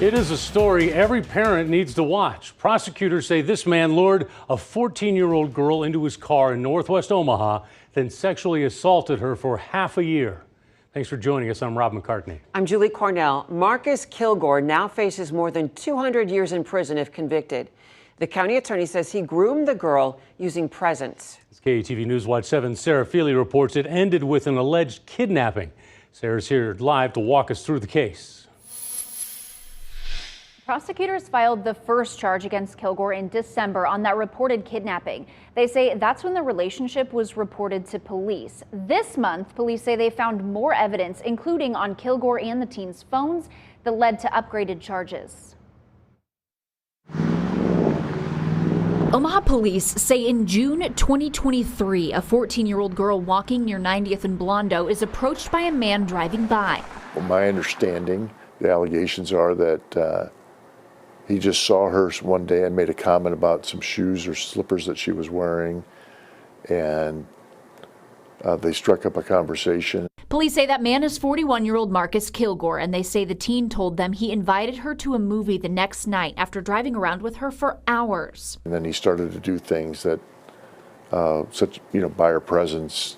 It is a story every parent needs to watch. Prosecutors say this man lured a 14-year-old girl into his car in northwest Omaha, then sexually assaulted her for half a year. Thanks for joining us. I'm Rob McCartney. I'm Julie Cornell. Marcus Kilgore now faces more than 200 years in prison if convicted. The county attorney says he groomed the girl using presents. As KATV News Watch 7's Sarah Feely reports, it ended with an alleged kidnapping. Sarah's here live to walk us through the case. Prosecutors filed the first charge against Kilgore in December on that reported kidnapping. They say that's when the relationship was reported to police. This month, police say they found more evidence, including on Kilgore and the teen's phones, that led to upgraded charges. Omaha police say in June 2023, a 14-year-old girl walking near 90th and Blondo is approached by a man driving by. Well, my understanding, the allegations are that he just saw her one day and made a comment about some shoes or slippers that she was wearing, and they struck up a conversation. Police say that man is 41-year-old Marcus Kilgore, and they say the teen told them he invited her to a movie the next night after driving around with her for hours. And then he started to do things that, buy her presents,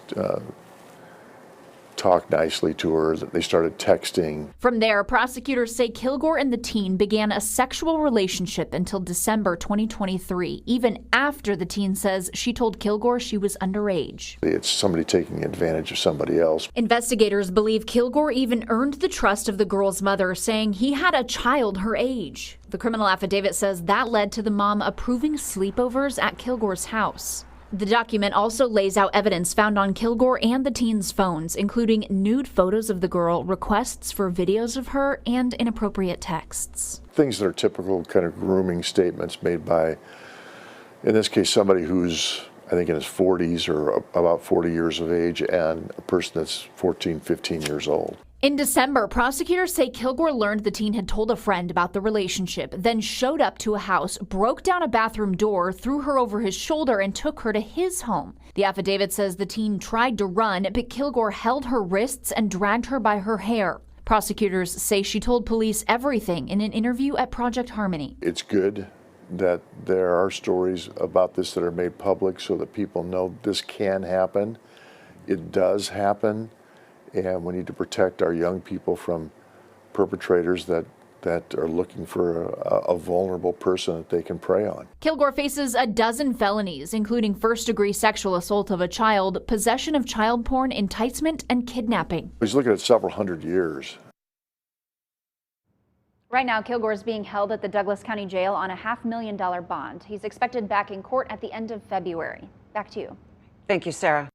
talk nicely to her. They started texting. From there, prosecutors say Kilgore and the teen began a sexual relationship until December 2023, even after the teen says she told Kilgore she was underage. It's somebody taking advantage of somebody else. Investigators believe Kilgore even earned the trust of the girl's mother, saying he had a child her age. The criminal affidavit says that led to the mom approving sleepovers at Kilgore's house. The document also lays out evidence found on Kilgore and the teen's phones, including nude photos of the girl, requests for videos of her, and inappropriate texts. Things that are typical kind of grooming statements made by, in this case, somebody who's, I think, in his 40s or about 40 years of age, and a person that's 14, 15 years old. In December, prosecutors say Kilgore learned the teen had told a friend about the relationship, then showed up to a house, broke down a bathroom door, threw her over his shoulder, and took her to his home. The affidavit says the teen tried to run, but Kilgore held her wrists and dragged her by her hair. Prosecutors say she told police everything in an interview at Project Harmony. It's good that there are stories about this that are made public so that people know this can happen. It does happen. And we need to protect our young people from perpetrators that are looking for a vulnerable person that they can prey on. Kilgore faces a dozen felonies, including first-degree sexual assault of a child, possession of child porn, enticement, and kidnapping. He's looking at several hundred years. Right now, Kilgore is being held at the Douglas County Jail on a $500,000 bond. He's expected back in court at the end of February. Back to you. Thank you, Sarah.